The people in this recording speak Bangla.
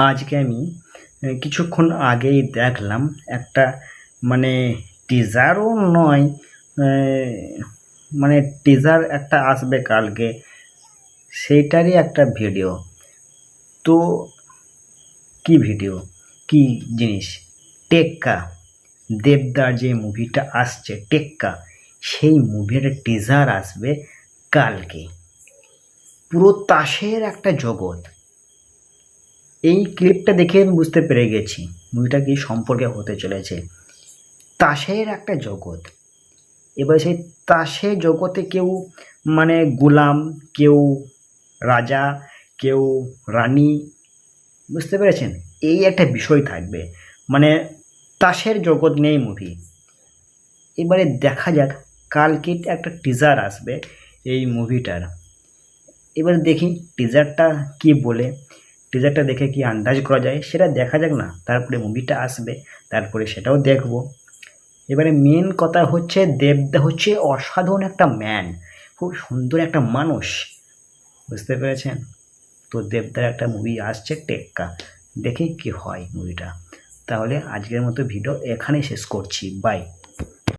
আজকে আমি কিছুক্ষণ আগেই দেখলাম একটা মানে টিজারও নয়, মানে টিজার একটা আসবে কালকে, সেইটারই একটা ভিডিও। তো কি ভিডিও, কি জিনিস? টেক্কা, দেবদার যে মুভিটা আসছে টেক্কা, সেই মুভির টিজার আসবে কালকে। পুরো তাসের একটা জগৎ। এই ক্লিপটা দেখে আমি বুঝতে পেরে গেছি মুভিটা কি সম্পর্কে হতে চলেছে। তাসের একটা জগৎ। এবার সেই তাসের জগতে কেউ মানে গোলাম, কেউ রাজা, কেউ রানী, বুঝতে পেরেছেন? এই একটা বিষয় থাকবে, মানে তাসের জগৎ নেই মুভি। এবারে দেখা যাক, কালকে একটা টিজার আসবে এই মুভিটার। এবার দেখি টিজারটা কি বলে, টিজারটা দেখে কি আন্দাজ করা যায় সেটা দেখা যাক না, তারপরে মুভিটা আসবে, তারপরে সেটাও দেখব। এবারে মেন কথা হচ্ছে দেবদা হচ্ছে অসাধারণ একটা ম্যান, খুব সুন্দর একটা মানুষ, বুঝতে পেরেছেন? তো দেবদার একটা মুভি আসছে টেক্কা, দেখি কি হয় মুভিটা। তাহলে আজকের মতো ভিডিও এখানেই শেষ করছি, বাই।